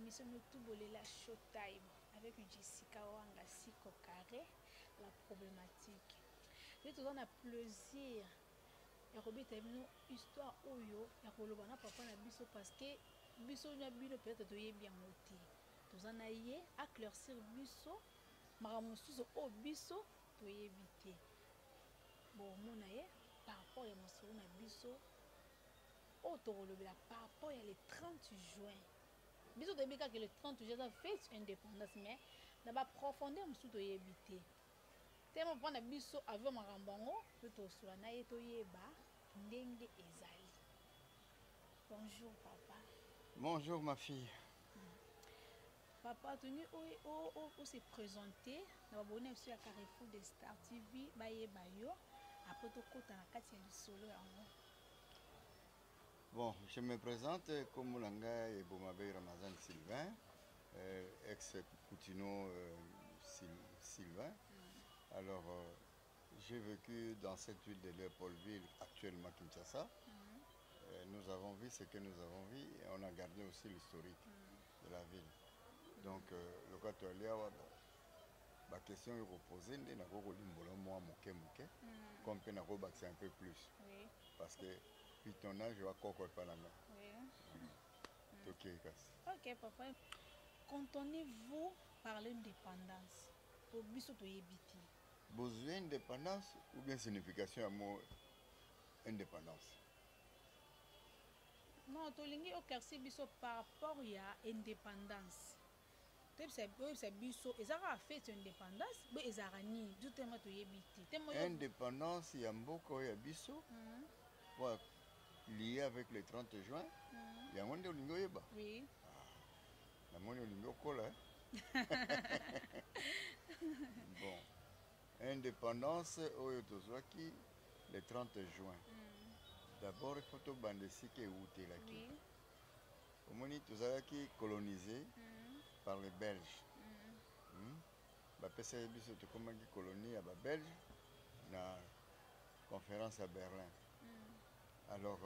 émission de Toubolela Showtime avec Jessica Wanga Siko Carré, la problématique. Nous avons le plaisir de une histoire oyo ya kolobana papa na biso parce que biso nya bino peut-être toye bien moti. Nous avons yé éclaircir biso maramususo o biso toye bité. Bon mona ye par rapport ya mosolo na biso o tokolobela par rapport à le 30 juin. Biso de que le 30 juin ça fête indépendance mais na ba profondeur musu to yebité. Tellement prendre biso avec marambango to sura na ye to yeba ndenge ezali. Bonjour papa. Bonjour ma fille. Papa tenu o se présenter na ba bonne sur Carrefour de Star TV ba yeba yo après to kota na kati ya solo yango. Bon, je me présente comme Moulanga et Boumabé Ramazan Sylvain, ex-Coutino Sylvain. Alors, j'ai vécu dans cette ville de Léopoldville, actuellement Kinshasa. Nous avons vu ce que nous avons vu et on a gardé aussi l'historique de la ville. Donc, le cas de la question est reposée, comme peut un peu plus. Oui. Parce que puis ton âge va encore pas là. Oui. Ok, papa. Qu'entendez-vous par l'indépendance? Pour biso to yebiti. Besoin d'indépendance ou bien signification à mot indépendance? Non, to lingi au quartier biso par rapport à indépendance. C'est biso ezara fait indépendance, mais ezara ni du tema to yebiti. Indépendance ya mboko ya biso. Lié avec le 30 juin, il y a un monde où yeba. Oui. La monde où kola. Bon. Indépendance au Yotozwaki le 30 juin. D'abord, il faut que bandesi ke outé là qui. Au moment où colonisé par les Belges. Ba pesa biso to comme colonie à Belge na conférence à Berlin. Alors,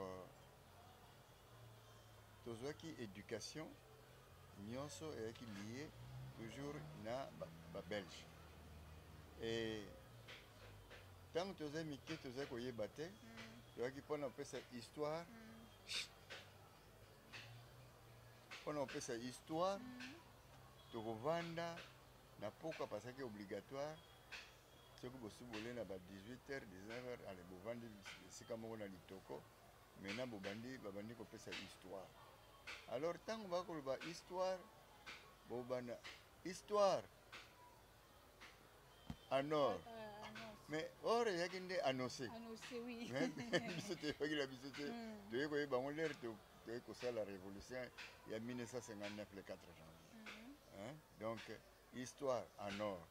tout ce qui est éducation, nyonso est lié toujours na Belge. Et tant que tu as mis que tu as koye baté, tu as qui pendant cette histoire, pendant cette histoire, tu revends na pourquoi parce que c'est obligatoire. Ce que vous voulez na 18h, 19h, allez vous vendre c'est comme on a dit toko. Maintenant, babandi ko pesa histoire. Alors, tant qu'on va voir histoire, histoire en or. Mais or, il y a qui est annoncé. Annoncé, oui. C'était pas qu'il a visité. Tu vois, la révolution, il y a 1959, le 4 janvier. Donc, histoire en or.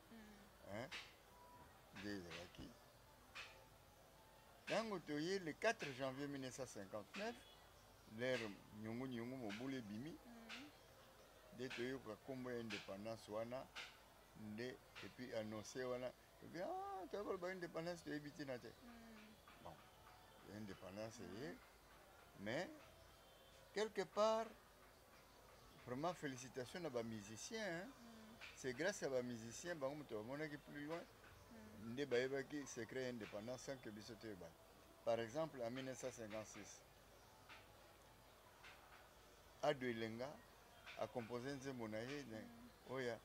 Des acquis. Dans le 4 janvier 1959, l'ère Nyongo Mobule Bimi, de Toyo Kakombo indépendance wana, et puis annoncé wana, et puis tu as l'indépendance de éviter na te. Bon, l'indépendance est, mais quelque part, vraiment félicitations à les musiciens. C'est grâce à les musiciens, on a plus loin. Qui s'est créé indépendance sans que bisote ba. Par exemple, en 1956, Ado Elenga a composé un zemonaye oya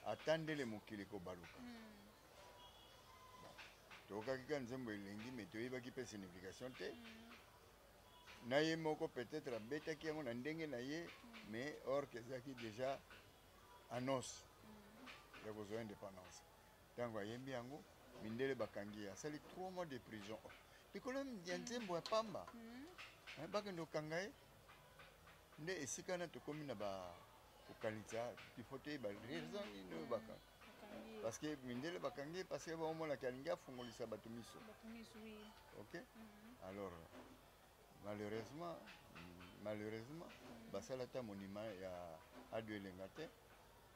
attendez le mokili ko baluka. Toka kika nzembo elengi mais toyeba ki pe signification te. Na ye moko peut-être beta ki yango na ndenge na ye mais or que zaki déjà annonce ya besoin d'indépendance. Tango ayembi yango mindele bakangi asali 3 mois de prison. Pikolo nzembo ya pamba. Bakendo kangaye nde esika na tokomi na ba kokanisa tifote ba raison ino baka. Parce que mindele bakangi parce que ba omona kalinga fungolisa batumiso. Oui. OK? Alors malheureusement basalata monument ya Ado Elenga te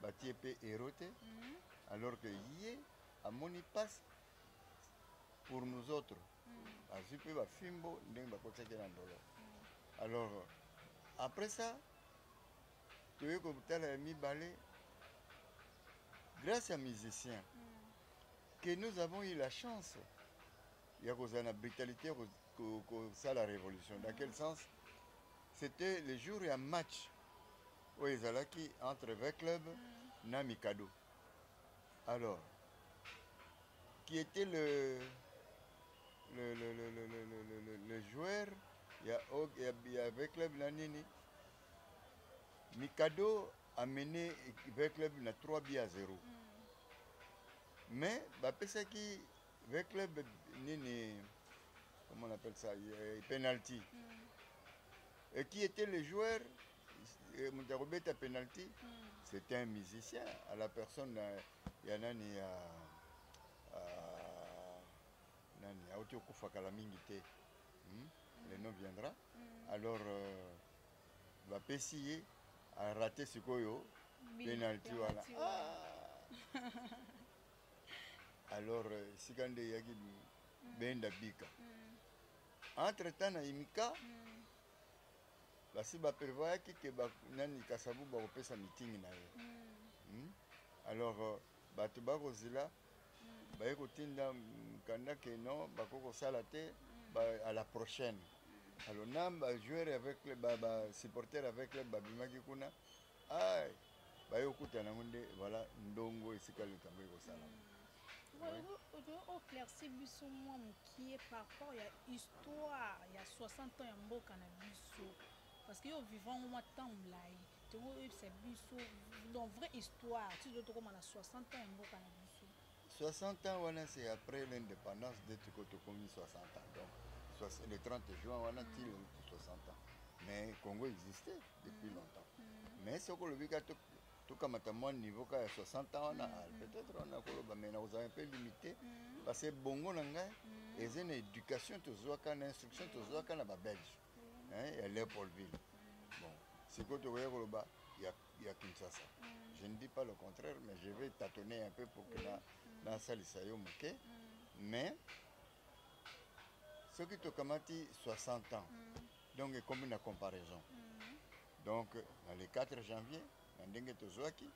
batie pe éroté alors que yé a moni passe pour nous autres. Azipé ba fimbo ndeng ba koteke na ndolo. Alors après ça toye kotala ya mibale grâce à musiciens que nous avons eu la chance ya kozala na brutalité ça la révolution. Dans quel sens? C'était le jour ya match oyo ezalaki entre V-Club na Mikado. Alors, qui était le joueur, il y a V-Club na nini. Mikado a mené V-Club na 3 buts à 0. Mais bapesaki V-Club nini, comment on appelle ça, penalty. Et qui était le joueur, Moutarobeta penalty, c'était un musicien à la personne Yanani Nani Aotio Koufakala Mingite. Le nom viendra. Alors va Pessier a raté ce koyo penalty voilà. Alors Sikande Yagi Benda Bika. Entre-temps na Imika basi baprevoyaki ke nani Kasavu bakopesa meeting na ye. Alors bato bakozila baye kotinda kanda ke non bakokosala te à la prochaine. Alors nam bajoueur avec supporter avec le babimaki kuna ay baye okutana ngo nde voilà ndongo esika likambo ekosala. Oclairci biso mwa mokie par rapport ya histoire ya 60 ans ya mboka na biso. Parce que yo vivant au temps là, c'est biso dans vraie histoire, tu dois comme à 60 ans en boka na biso. 60 ans voilà, c'est après l'indépendance de Tukotokomi 60 ans. Donc le 30 juin on a tiré 60 ans. Mais Congo existait depuis longtemps. Mais ce que le Vika tout comme à mon niveau quand il y a 60 ans on a peut-être on a koloba mais on a un peu limité parce que bongo nanga et une éducation to zoaka na instruction to zoaka na ba belge. Il y a Léopoldville. Bon, c'est quoi tu vois, il y a Kinshasa. Je ne dis pas le contraire, mais je vais tâtonner un peu pour que dans ça, les mouké. Mais, ce qui te kamati 60 ans, donc comme une comparaison. Donc, dans le 4 janvier, dans Dengue Tozoaki,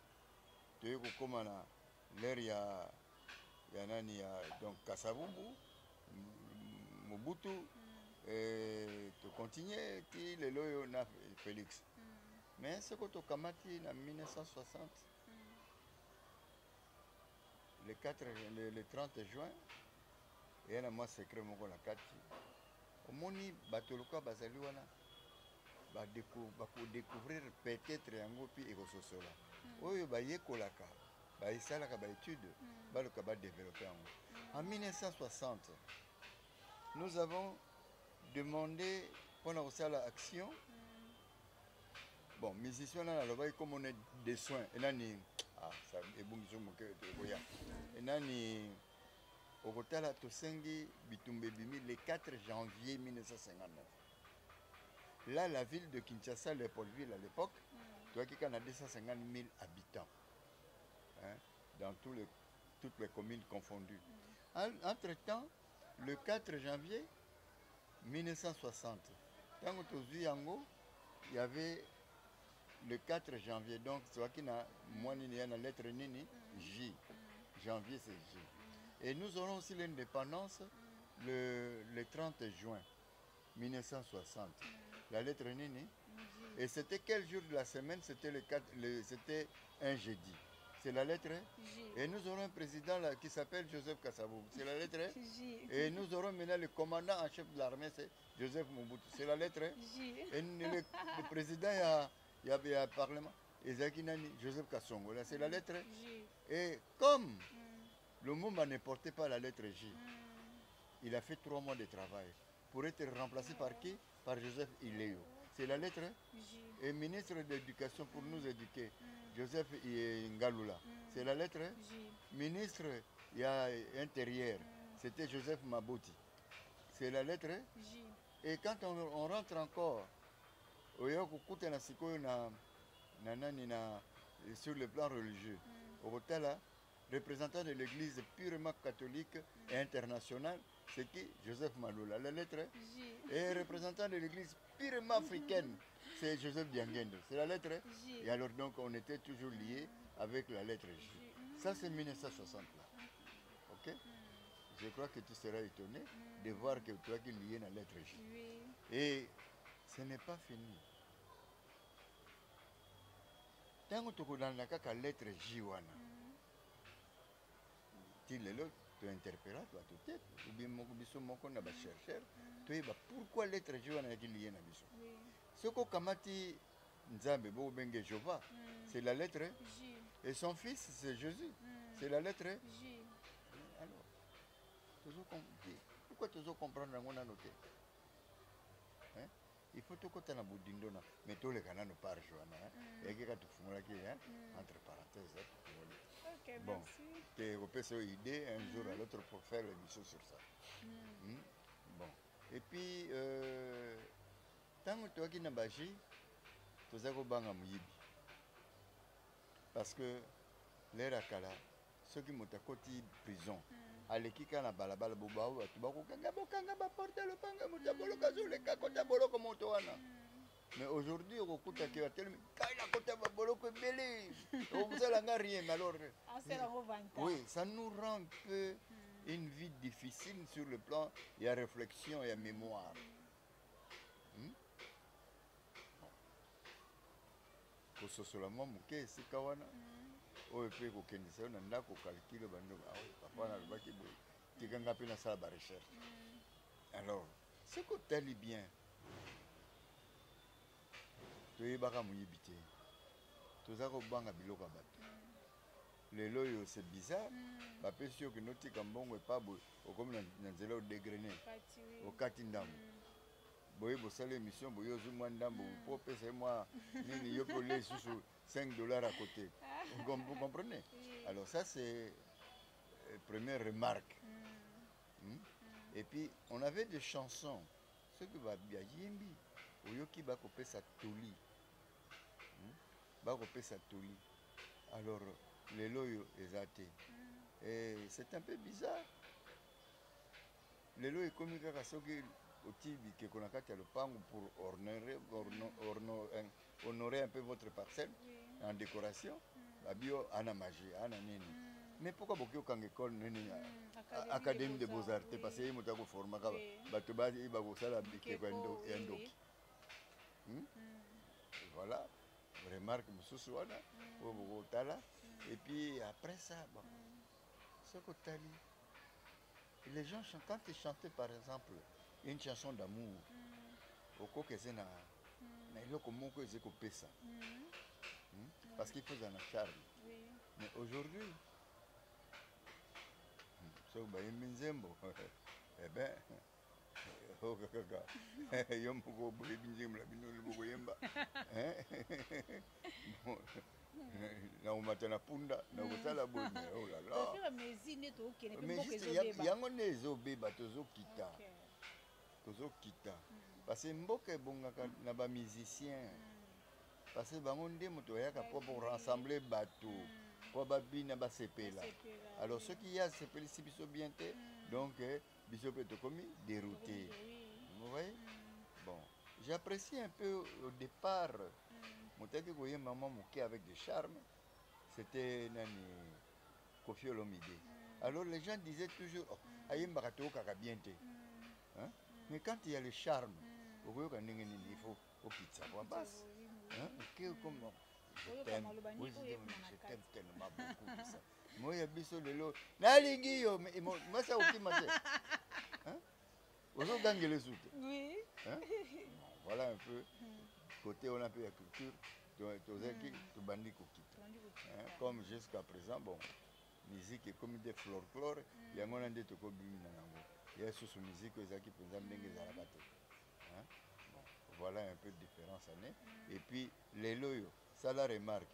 tu es comme l'air, il y a donc Kasavubu, Mobutu. Et tu continues qui le loyo na Félix. Mais ce que tu as kamati en 1960, le 30 juin, et un mois secret mon la 4. Au moni batoloka bazaliwana ba découvrir peut-être yango pi ekososola. Oyo ba yekolaka, ba isalaka ba étude, ba loka ba développer yango. En 1960, nous avons demandé pendant aussi l'action. Bon, musicien là, là, comme on est des soins, et nani, ça est bon, et nani, au Rotala Tosengi, Bitumbe Bimi, le 4 janvier 1959. Là, la ville de Kinshasa, Léopoldville à l'époque, tu vois qu'il y a 250 000 habitants, hein, dans toutes les communes confondues. Entre-temps, le 4 janvier 1960, quand il y avait le 4 janvier, donc c'est qu'il y a la lettre Nini, J. Janvier c'est J. Et nous aurons aussi l'indépendance le 30 juin 1960. La lettre Nini. Et c'était quel jour de la semaine? C'était c'était un jeudi. C'est la lettre J. Et nous aurons un président là, qui s'appelle Joseph Kasavubu. C'est la lettre J. Et nous aurons maintenant le commandant en chef de l'armée, c'est Joseph Mobutu. C'est la lettre J. Et le président, il y a le parlement. Joseph Kassongo. C'est la lettre J. Et comme le Mouma ne portait pas la lettre J, il a fait 3 mois de travail pour être remplacé par qui? Par Joseph Ileyo. C'est la lettre J. Et ministre de l'Éducation pour nous éduquer, Joseph Ngalula. C'est la lettre J. Ministre il y a intérieur, c'était Joseph Mabouti. C'est la lettre J. Et quand on rentre encore, sur le plan religieux, au Rotala, représentant de l'église purement catholique et internationale, c'est qui? Joseph Maloula. La lettre J. est représentant de l'église purement africaine. C'est Joseph Diangendo. C'est la lettre J. Et alors donc on était toujours liés avec la lettre J. Ça c'est 1960 là. Ok? Je crois que tu seras étonné de voir que toi qui es lié à la lettre J. Oui. Et ce n'est pas fini. Tant que tu as la lettre J, tu interpelles, tu as tout tête, ou bien tu as chercheur, tu as pourquoi la lettre J est liée à Bisso. Ce que Kamati Nzambe, Benge Jova, c'est la lettre J. Et son fils, c'est Jésus. C'est la lettre J. Alors, pourquoi tu dois comprendre qu'on a noté? Il faut que tu aies un boudindona, mais tous les canaux par Joanna, et que tu fais entre parenthèses. Ok, bon, merci. Tu peux cette idée un jour à l'autre pour faire l'émission sur ça. Bon, et puis, tant que tu as une bagie, tu as un banga mouyibi. Parce que l'air à Kala, ceux qui m'ont côté prison, à l'équipe à la balabala bobaou, tu vas au kanga porter le panga, mutabolo kazo, les kakotabolo comme Otoana. Mais aujourd'hui, au coup de la télé, rien. Alors, oui, ça nous rend un peu une vie difficile sur le plan de la réflexion et la mémoire. Pour ce soit moi, c'est ce kawana. Oh, et puis, au Kenya, on a calculé, recherche. Alors, ce que tu as bien, tu es baka muyibité. Tu as un biloko bato. Les loyaux, c'est bizarre. Parce que nous avons pas comme dans un dégrené. Au Katindam. Boye bosale émission, boye zumandambo, pour payer moi, ni yo pour les sous $5 à côté. Vous comprenez? Alors ça c'est la première remarque. Et puis on avait des chansons, ce qui va bien yembi, oyoki ba kopé sa toli. Ba kopé sa toli. Alors les loyo ezate. Et c'est un peu bizarre. Les loyo comme kaka soki Otibi que qu'on a qu'à le pang pour honorer un peu votre parcelle en décoration. La bio ana magie, ana nini. Mais pourquoi beaucoup quand école nini académie de beaux-arts parce que moi t'as formé là bato ba iba ko sala bike ko endo. Voilà, remarque mususu wana au tala et puis après ça bon ce que t'as dit les gens quand ils chantaient par exemple une chanson d'amour au coq c'est na il comment que c'est qu'on ça parce qu'il faut un charme mais aujourd'hui so ba minzembo eh ben oh kaka yom ko bo binzembo la binolo bo yemba na umatana punda na kosala bonne oh là là mais juste yango ne ezobeba tozokita tozokita parce que mboka ebongaka na bamusicien parce que bango nde moto ayaka mpo pour rassembler bato mpo babina basepela alors soki ya asepelisi biso bien te donc biso mpe tokomi dérouté vous voyez bon j'apprécie un peu au départ moto ayaki koyemba mwa moke avec des charmes c'était nani Koffi Olomide alors les gens disaient toujours oh ayembaka toyokaka bien te mais quand il y a le charme il faut okitisa kwa basi comme je t'aime tellement beaucoup ça moi ya biso lelo nalingi yo moi ça okima te ozogangela esu te voilà un peu côté on a peu la culture tozaki tobandi kokita comme jusqu'à présent bon musique ekomi de folklore yango wana nde tokobimina yango ya susu musique ezalaki mpenza ndenge ezalaka te voilà un peu de différence année et puis lelo oyo sala remarque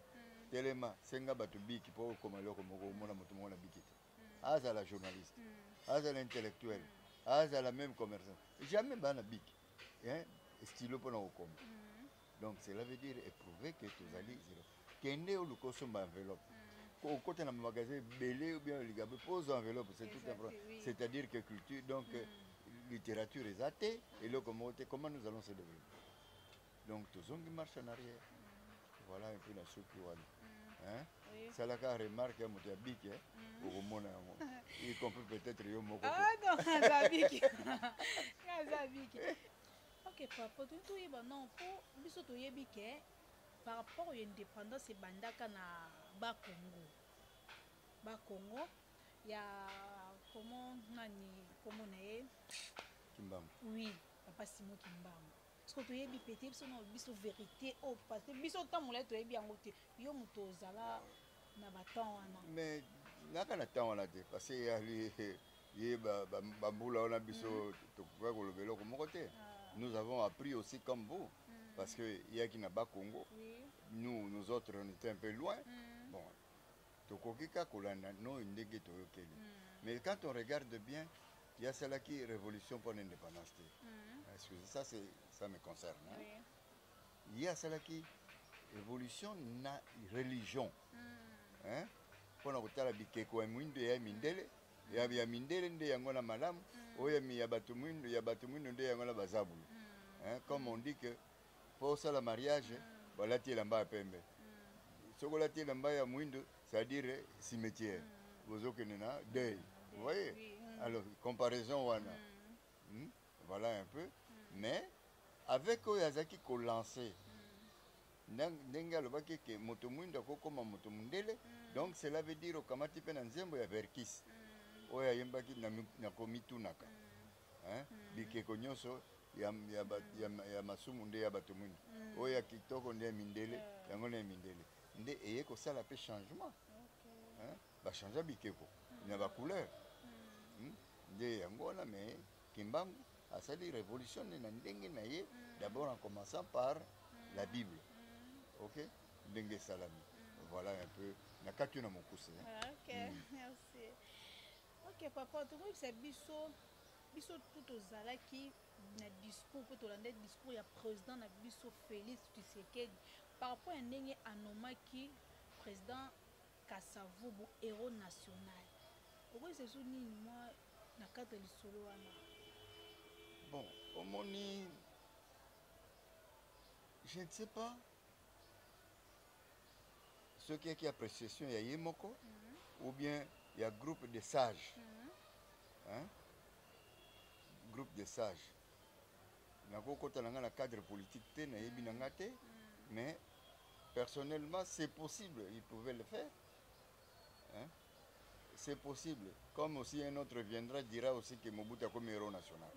telema senga bato biki mpo okoma eloko moko omona moto moko na biki te azala journaliste azala intellectuel azala même commerçant jamais bana biki stylo mpona kokoma donc cela veut dire éprouver que tozali zéro kende oluka osomba enveloppe au côté dans le magasin, belé ou bien le pose enveloppe, c'est tout un problème. Oui. C'est-à-dire que culture, donc littérature est athée, et là, comment nous allons se développer? Donc, tout ça qui marche en arrière. Voilà un peu la chose qui hein? Oui. Ça la remarque à mon bic, au monde, y compris peut-être yo moko. Ah non, Zabiki. Zabiki. Ok, papa, tu es non pour biso to yebike par rapport à l'indépendance et bandaka na ba Congo. Ba Congo, il y a comment nae Kimbam. Oui, papa Simon Kimbam. Parce que tu yebi pété biso vérité au parce que biso tant mon lettre yebi en côté. Yo muto zala na baton wana. Mais naka na temps wana te parce que bambula wana biso to kwa ko lobelo ko mokote. Nous avons appris aussi comme vous parce que il y a qui na ba Congo. Nous autres on était un peu loin. Bon. Tokokika kolanda no ndege to yokeli. Mais quand on regarde bien, il y a celle qui révolution pour l'indépendance. Excusez, ça me concerne. Hein? Il y a celle qui révolution na religion. Hein? Pour nous la bikeko mwindo ya mindele, ya mindele nde yangola malamu, oya mi ya batumundo nde yangola bazabu. Hein? Comme on dit que pour ça le mariage, voilà ti lamba pembe. Sokola ti lamba ya mwindo, c'est-à-dire cimetière. Vous avez deuil. Vous voyez? Alors, comparaison wana. Voilà un peu. Mais avec Oyazaki qu'on lancé, Nenga le baki ke motomunda kokoma motomundele, donc cela veut dire okamati pe na nzembo ya verkis. Oya yembaki na komitunaka. Hein? Bikeko nyonso ya masumu nde ya batomundu. Oya kitoko nde ya mindele, yango na mindele. Nde eye ko sala pe changement. Hein? Ba changer bikeko. Na ba couleur. Nde yango na mais Kimbam a sali révolution na ndenge na ye, d'abord en commençant par la Bible. Ok? Dengue salami. Voilà un peu. Nakatu na mokuse. Ok, merci. Ok, papa, tu vois que c'est biso tout aux zalaki na discours pour te rendre discours ya président na biso Félix Tshisekedi par rapport à ndenge anomaki président Kasavubu héros national. Pourquoi c'est sous ni moi na carte de solo wana? Bon, au moni je ne sais pas. Ce qui est appréciation, il y a Yemoko, ou bien il y a groupe de sages. Hein? Groupe de sages. Dans le cadre politique, mais personnellement, c'est possible, ils pouvaient le faire. Hein? C'est possible. Comme aussi un autre viendra, dira aussi que Mobutu est comme héros national.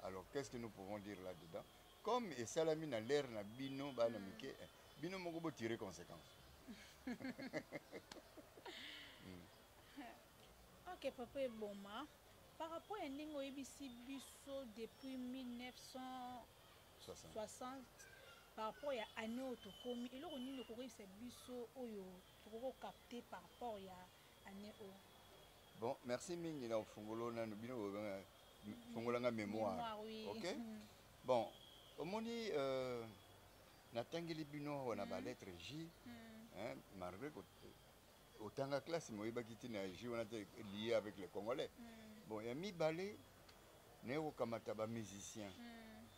Alors, qu'est-ce que nous pouvons dire là-dedans? Comme et Salami n'a l'air na bino, bino mogo tirer conséquence. Ok, papa et Boma, par rapport à Ndingo ABC Bisso depuis 1960, par rapport à l'année où tu commis, et là on dit que c'est Bisso où tu peux capter par rapport à l'année où. Bon, merci Mingi na fungolo na bino fungola nga mémoire. Ok? Bon, au moni natangeli bino wana ba lettre J, hein, malgré que autant la classe moi bakiti na J on a lié avec les Congolais. Bon, il y a mi balé néo kamata ba musiciens.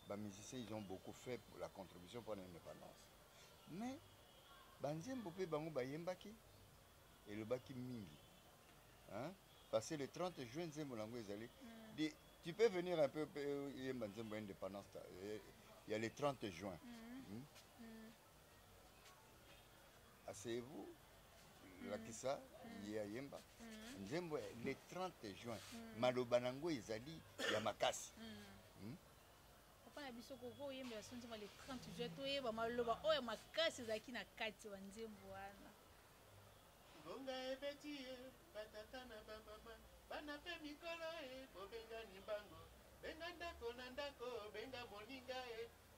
Ba musiciens ils ont beaucoup fait pour la contribution pour l'indépendance. Mais banzembo pe bango ba yembaki et le baki mingi. Hein? Parce que le 30 juin nzembo lango ezali tu peux venir un peu yemba nzembo indépendance. Il y a le 30 juin. Asseyez-vous, la kisa, il y a Yemba. Nzembo le 30 juin. Malobanango ezali ya makasi. Papa na biso koko yemba sonzima le 30 juin to yeba maloba oya makasi ezaki na kati wa nzembo wana. Bonga ebeti batata na bamama bana pe mikolo bobenga nimbango benga ndako na ndako benga moninga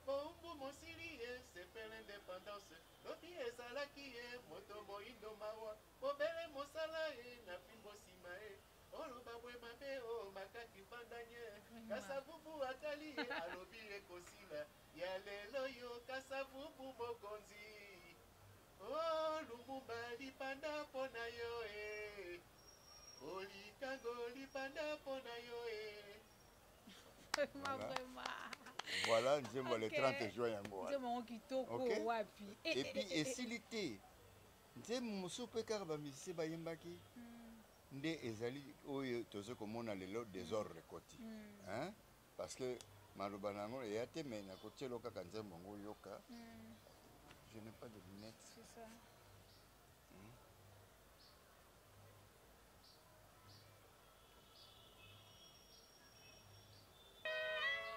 Bombu mosili sepe l'indépendance lobi ezalaki moto moindo mawa bobele mosala na fimbo sima oloba bwe mabe o makaki bandanye Kasavubu atali alobi ekosila ya lelo yo Kasavubu mokonzi Oh, Lumumba lipanda pona yo Olikango lipanda pona yo Vraiment, Voilà. vraiment. Voilà, nzembo le Ok. 30 juin yango. Nzembo kitoko Ok. wapi. Et puis esili te. Nzembo mosusu mpe kaka bamusicien bayembaki nde ezali oyo toza komona lelo désordre ekoti. Hein? Parce que maloba nango eya te me nakotielo kaka nzembo yango yoka. Je n'ai pas de lunettes. C'est ça.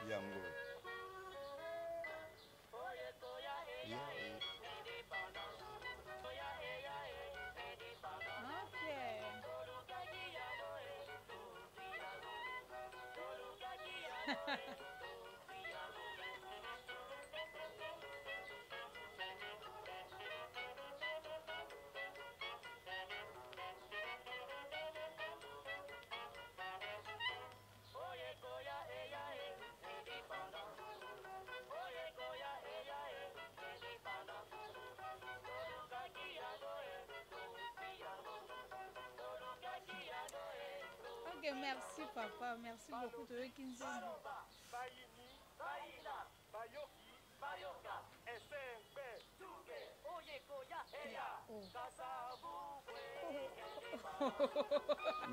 Yango. Ok, merci papa, merci beaucoup de Kinzembo.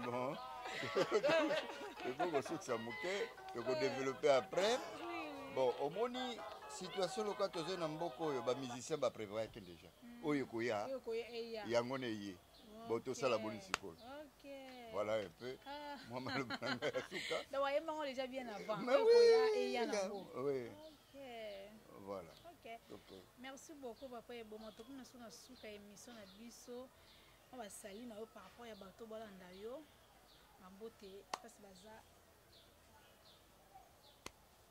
Bon, il faut que ça moque, il faut développer après. Bon, au moins, situation locale, tu as un beaucoup de musiciens qui prévoient déjà. Oye koya, yango ne yé. Bon, tout ça la bonne psychologie. Ok. Voilà un peu. Moi, malheureusement, donc, déjà bien avant. Mais oui. Oui. Ok. Voilà. Ok. Merci beaucoup, papa. Et bon, maintenant, nous sommes dans la émission de Bisso. On va saluer par rapport à Bato Balandayo. En beauté, parce que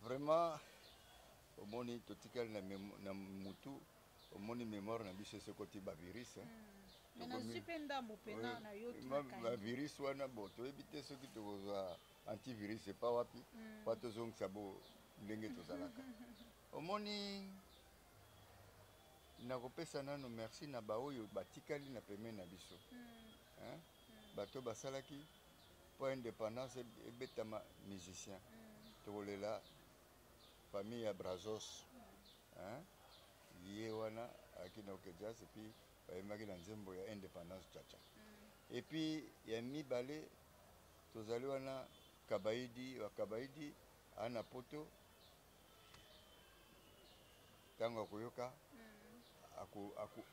vraiment, au moins, tout ce qui est na mutu, au moins, mémoire na biso ce côté virus. Mais na supenda mopena na yo ma virus wana bo to ebite soki to kozwa antivirus c'est pas wapi pas to zong sabo ndenge to zalaka omoni na kopesa nano merci na ba oyo batikali na peme na biso hein bato basalaki pour indépendance ebetama musicien to kolela famille ya Brazos hein lié wana akina okejas et puis bayembaki na nzembo ya indépendance chacha et puis ya mibale tozali wana kabaidi ana poto ntango akoyoka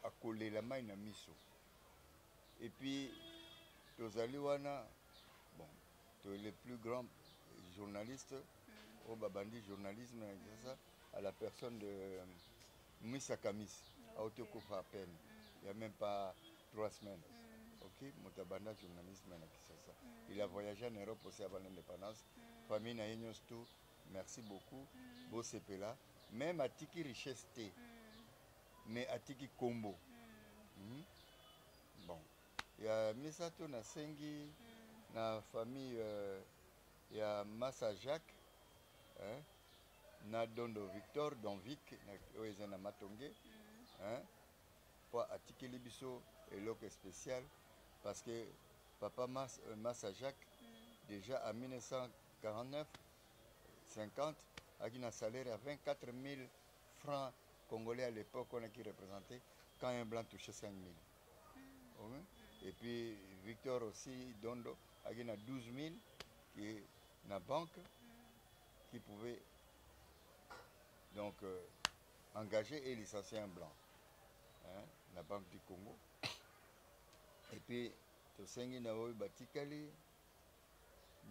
akolela mai na miso et puis tozali wana bon les plus grands journalistes au babandi journalisme à la personne de Moussa Kamis autokufa à peine il n'y a même pas 3 semaines. Ok, Motabanda journalisme à Kisasa. Il a voyagé en Europe aussi avant l'indépendance. Famille Naïnios tout, merci beaucoup. Beau là. Même à Tiki Richesse T. Mais à Tiki Combo. Bon. Il y a Misato Nasengi, na famille, il y a Massa Jacques, na Dondo Victor, Don Vic, na Matongé. Pour Atiki Libiso et l'autre spécial parce que papa Massa Jacques déjà en 1949 50 a eu un salaire à 24 000 francs congolais à l'époque on a qui représentait quand un blanc touchait 5 000 et puis Victor aussi Dondo a eu 12 000 qui est dans la banque qui pouvait donc engager et licencier un blanc. La Banque du Congo. Et puis, tosengi na oyo batikali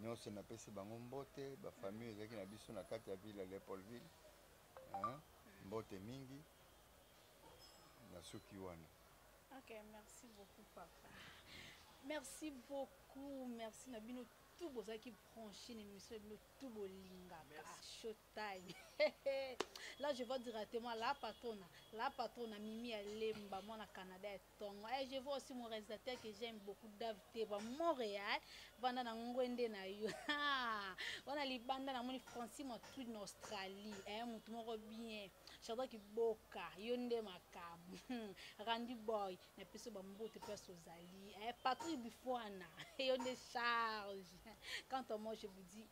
nyonso na pesi bango mbote ba famille ezaki na biso na kati ya ville ya Leopoldville mbote mingi na soki wana. Ok, merci beaucoup papa. Merci beaucoup, merci Nabino tout bozaki branché l'émission de tout bolinga showtime. Là je vois directement la patronne Mimi Alemba moi na Canada et Tongo. Et je vois aussi mon réalisateur que j'aime beaucoup David ba Montréal banda na ngwende na yo. Wana libanda na moni Francis Matu en Australie mutu moko bien. Shadrach Boka, Yonde Makam, Randy Boy, na piso bambo te place aux alliés, Patrick Bifouana, Yonde Charge. Quant à moi, je vous dis.